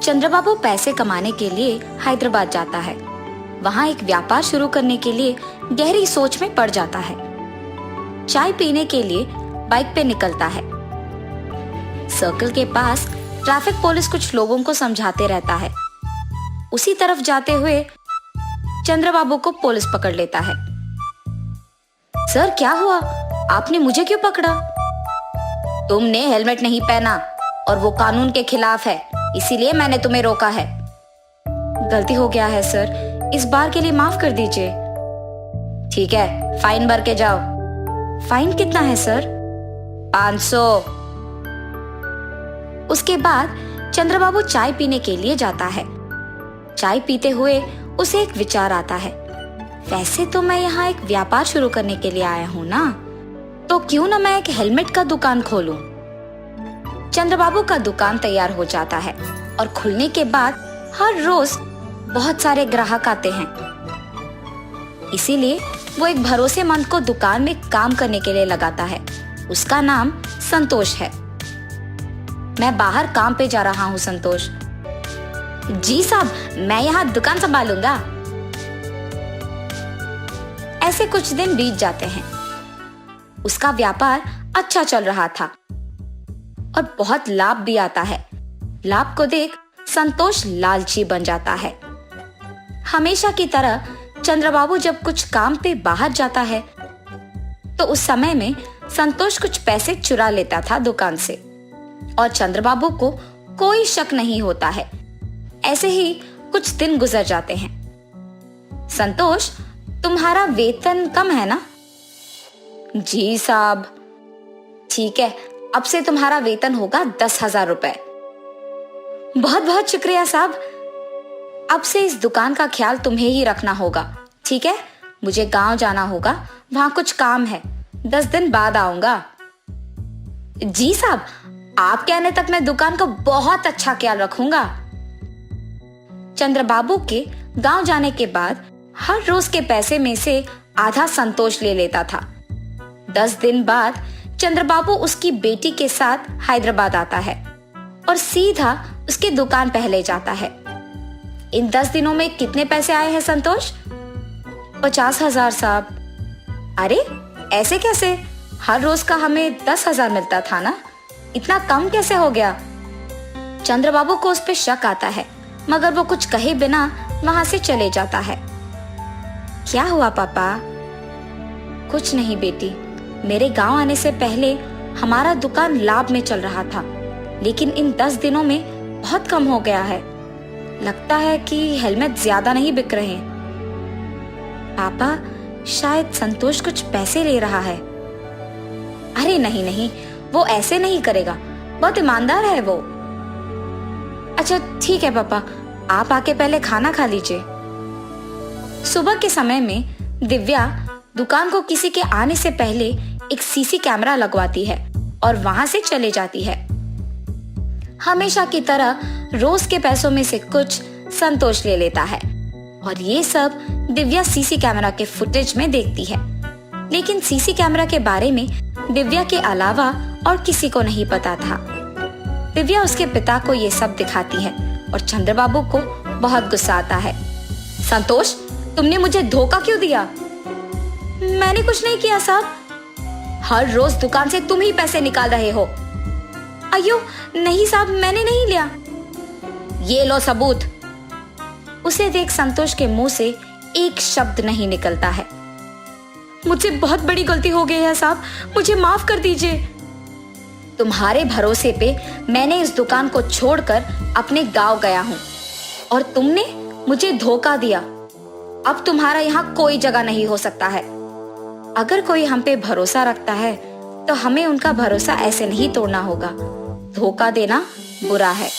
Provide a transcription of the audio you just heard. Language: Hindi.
चंद्रबाबू पैसे कमाने के लिए हैदराबाद जाता है। वहाँ एक व्यापार शुरू करने के लिए गहरी सोच में पड़ जाता है। चाय पीने के लिए बाइक पे निकलता है। सर्कल के पास ट्रैफिक पुलिस कुछ लोगों को समझाते रहता है। उसी तरफ जाते हुए चंद्रबाबू को पुलिस पकड़ लेता है। सर क्या हुआ, आपने मुझे क्यों पकड़ा? तुमने हेलमेट नहीं पहना और वो कानून के खिलाफ है, इसीलिए मैंने तुम्हें रोका है। गलती हो गया है सर, इस बार के लिए माफ कर दीजिए। ठीक है, फाइन भर के जाओ। फाइन कितना है सर? 500। उसके बाद चंद्रबाबू चाय पीने के लिए जाता है। चाय पीते हुए उसे एक विचार आता है, वैसे तो मैं यहाँ एक व्यापार शुरू करने के लिए आया हूँ ना, तो क्यों ना मैं एक हेलमेट का दुकान खोलूं। चंद्रबाबू का दुकान तैयार हो जाता है और खुलने के बाद हर रोज बहुत सारे ग्राहक आते हैं। इसीलिए वो एक भरोसेमंद को दुकान में काम करने के लिए लगाता है। उसका नाम संतोष है। मैं बाहर काम पे जा रहा हूँ संतोष। जी साहब, मैं यहाँ दुकान संभालूंगा। ऐसे कुछ दिन बीत जाते हैं। उसका व्यापार अच्छा चल रहा था और बहुत लाभ भी आता है। लाभ को देख संतोष लालची बन जाता है। हमेशा की तरह चंद्रबाबू जब कुछ काम पे बाहर जाता है तो उस समय में संतोष कुछ पैसे चुरा लेता था दुकान से और चंद्रबाबू को कोई शक नहीं होता है। ऐसे ही कुछ दिन गुजर जाते हैं। संतोष, तुम्हारा वेतन कम है ना? जी साहब। ठीक है, अब से तुम्हारा वेतन होगा 10,000 रुपए। बहुत बहुत शुक्रिया साहब। अब से इस दुकान का ख्याल तुम्हें ही रखना होगा, ठीक है? मुझे गांव जाना होगा, वहां कुछ काम है। 10 दिन बाद आऊंगा। जी साहब, आप कहने तक मैं दुकान का बहुत अच्छा ख्याल रखूंगा। चंद्रबाबू के गांव जाने के बाद हर रोज के पैसे में से आधा संतोष ले लेता था। 10 दिन बाद चंद्रबाबू उसकी बेटी के साथ हैदराबाद आता है और सीधा उसकी दुकान पे ले जाता है। इन 10 दिनों में कितने पैसे आए हैं संतोष? 50,000 साहब। अरे ऐसे कैसे? हर रोज का हमें 10,000 मिलता था ना, इतना कम कैसे हो गया? चंद्रबाबू को उस पे शक आता है, मगर वो कुछ कहे बिना वहां से चले जाता है। क्या हुआ पापा? कुछ नहीं बेटी, मेरे गांव आने से पहले हमारा दुकान लाभ में चल रहा था, लेकिन इन 10 दिनों में बहुत कम हो गया है। लगता है कि हेलमेट ज्यादा नहीं बिक रहे। पापा, शायद संतोष कुछ पैसे ले रहा है। अरे नहीं नहीं, वो ऐसे नहीं करेगा, बहुत ईमानदार है वो। अच्छा ठीक है पापा, आप आके पहले खाना खा लीजिए। सुबह के समय में दिव्या दुकान को किसी के आने से पहले एक सीसी कैमरा लगवाती है और वहां से चले जाती है। हमेशा की तरह रोज के पैसों में से कुछ संतोष ले लेता है और ये सब दिव्या सीसी कैमरा के फुटेज में देखती है। लेकिन सीसी कैमरा के बारे में दिव्या के अलावा और किसी को नहीं पता था। दिव्या उसके पिता को ये सब दिखाती है और चंद्रबाबू को बहुत गुस्सा आता है। संतोष, तुमने मुझे धोखा क्यों दिया? मैंने कुछ नहीं किया साहब। हर रोज दुकान से तुम ही पैसे निकाल रहे हो। अयो नहीं साहब, मैंने नहीं लिया। ये लो सबूत। उसे देख संतोष के मुंह से एक शब्द नहीं निकलता है। मुझसे बहुत बड़ी गलती हो गई है साहब, मुझे माफ कर दीजिए। तुम्हारे भरोसे पे मैंने इस दुकान को छोड़कर अपने गांव गया हूं और तुमने मुझे धोखा दिया। अब तुम्हारा यहाँ कोई जगह नहीं हो सकता है। अगर कोई हम पे भरोसा रखता है तो हमें उनका भरोसा ऐसे नहीं तोड़ना होगा। धोखा देना बुरा है।